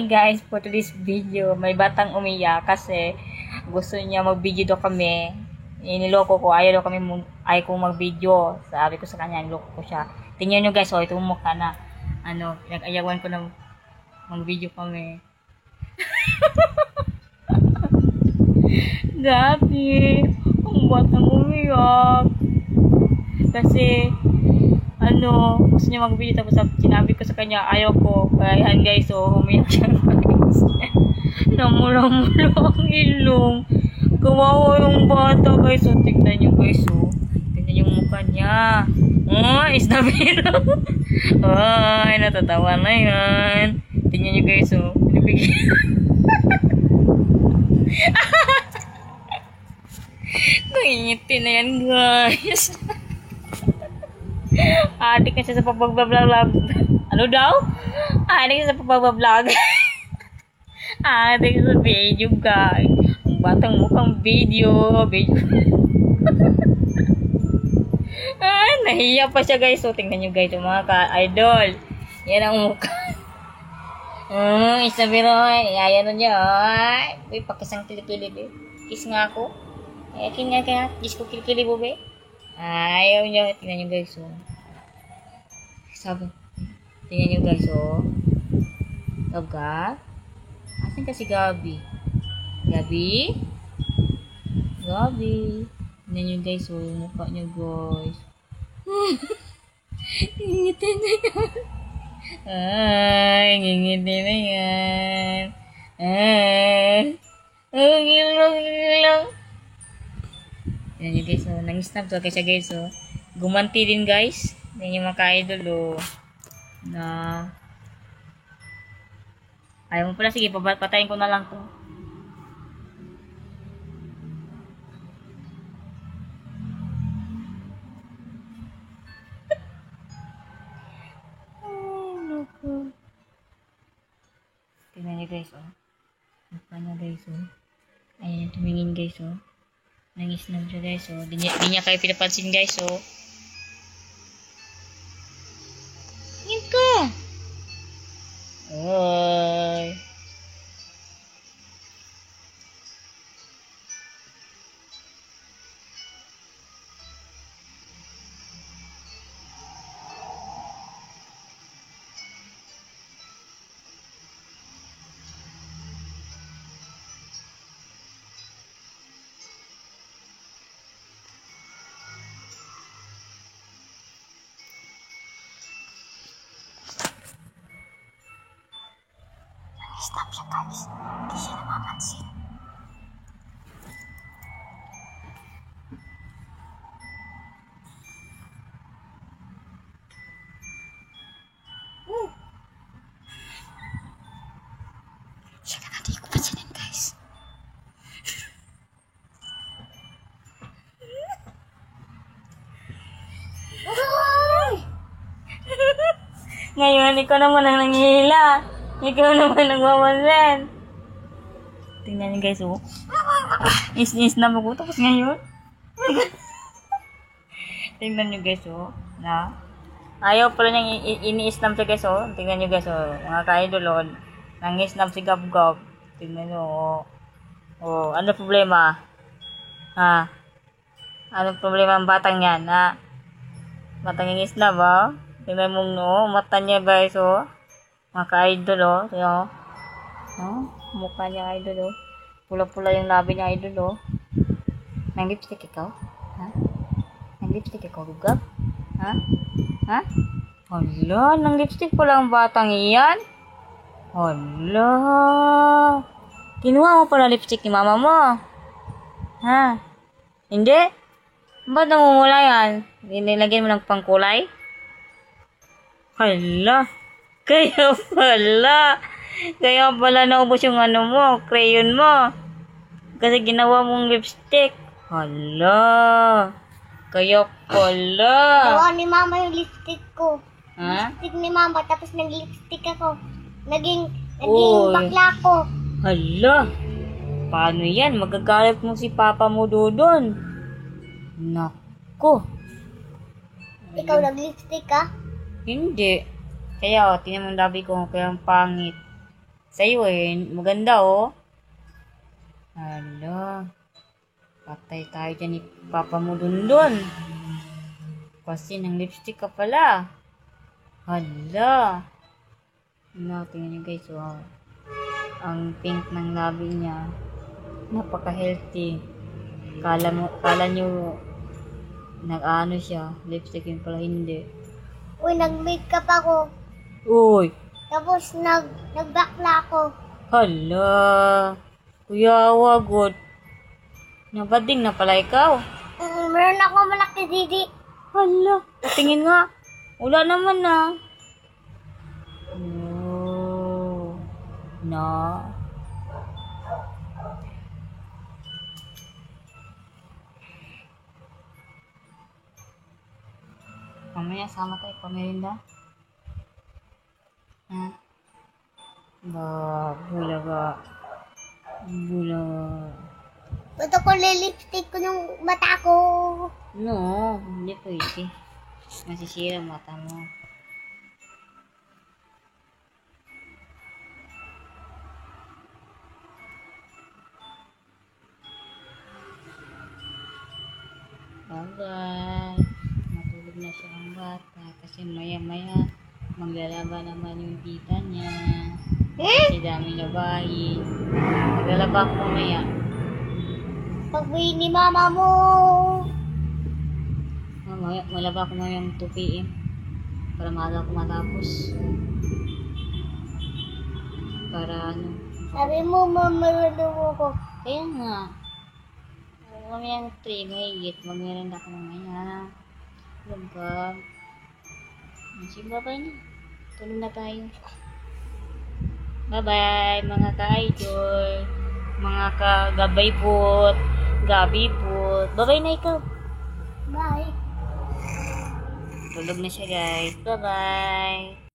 guys, for today's video, may batang umiyak kasi gusto niya mag-video daw kami. Iniloko ko, ayaw kong mag-video. Sabi ko sa kanya, niloko ko siya. Tingnan nyo guys, ito mukha na. Pinag-ayawan ko na mag-video kami. Gabi, ang batang umiyak. Kasi, gusto niya mag-video tapos sinabi ko sa kanya, ayaw ko. Kaya yan guys, umiyak siya guys. Namula-mula ang ilong. Kawawa yung bata guys. Tignan nyo guys. Tignan yung mukha niya. Isda biro. Ay, natatawa na yan. Tignan nyo guys. Nangingitin na yan guys. Adik kasi sa pagbablog. Ano daw? Adik sa pagbablog. Adik sa video guys. Ang batang mukhang video. Nahiya pa siya guys. So tingnan nyo guys, mga ka-idol. Yan ang mukha. Isabiro. Ayan niya. Uy, pakisang kilip-kilip eh. Kiss nga ako. Akin nga kaya. Kiss ko kilip-kilip mo be. Ayaw niya. Tingnan nyo guys. Sabi. Tingnan nyo guys. Gabi. Asan ka si Gabi? Gabi? Tingnan nyo guys. Mukha nyo guys. Ngingitin na yan. Ngingitin na yan. Ngilong. Tingnan nyo guys, nang-snap to kasi guys, gumanti din guys. Tingnan nyo mga ka-idol, na ayaw mo pala, sige, patayin ko na lang to. Tingnan nyo guys, mukha nyo guys, ayan, tumingin guys, nang-snap siya guys, di niya kayo pinapansin guys, Tingin ka! Ay! Stop siya guys. Hindi siya namamansin. Siya na hindi ko pansinin guys. Ngayon, ikaw naman ang nangihila. Ikaw naman nagwawalan. Tingnan niyo guys, is na mo tapos ngayon. Tingnan niyo guys, na ayaw pala niyang ini-snap siya guys, Tingnan niyo guys, mga ka-idol, nang-snap si Gab-Gab. Tingnan niyo, ano problema? Ano problema ang batang yan, Batang yung snap, Tingnan mo, mata niya guys, mga ka-idol, mukha niya idol, pula-pula yung labi niya idol, Nang lipstick ikaw? Nang lipstick ikaw, Gugab? Hala, nang lipstick pala ang batang iyan? Hala, kinuha mo pala lipstick ni mama mo? Hindi? Ba't namumula yan? Nilagyan mo ng pangkulay? Hala, Kaya pala naubos yung crayon mo. Kasi ginawa mong lipstick. Hala. Kaya pala. Gawa ni mama yung lipstick ko. Lipstick ni mama, tapos nag-lipstick ako. Naging bakla ko. Hala. Paano yan? Magagalit mo si papa mo doon. Nako. Ikaw nag-lipstick ka? Hindi. Kaya, tingnan mo ang labi ko, kaya ang pangit. sa'yo eh. Maganda oh. Hala. Patay tayo dyan ni Papa mo dun. Kasi ng lipstick ka pala. Hala. Tingnan nyo guys, wow. Ang pink ng labi niya. Napaka-healthy. Kala nyo nag-ano siya. Lipstick yun pala hindi. Uy, nag-makeup ako. Uy. Tapos nagbakla ako. Hala. Kuya, wagod. Nabading na pala ikaw. Meron ako malaki didi. Hala. Tingin nga. Wala naman na. Oh. Na. Mamaya sama tayo pamerinda. Ha? Bulaga. Ito ko lipstick ko ng mata ko. No, hindi pwede. Masisira ang mata mo. Bye-bye. Matulog na siya ang bata kasi maya-maya maglalaba naman yung tita niya. Kasi dami labahin. Maglalaba ko mamaya. Pag-uwi ni mama mo. Mamaya, malaba ko mamaya yung 2 PM. Para maaga ko matapos. Para ano. Sabi mo, mamarunong ako. Kaya nga. Mamaya yung 3, mahigit. Magmerenda ko mamaya. Alam ka. Sige, bye-bye na. Tulog na tayo. Bye-bye, mga ka-idol. Mga ka-gabay pot. Gabi pot. Bye-bye na ikaw. Bye. Tulog na siya, guys. Bye-bye.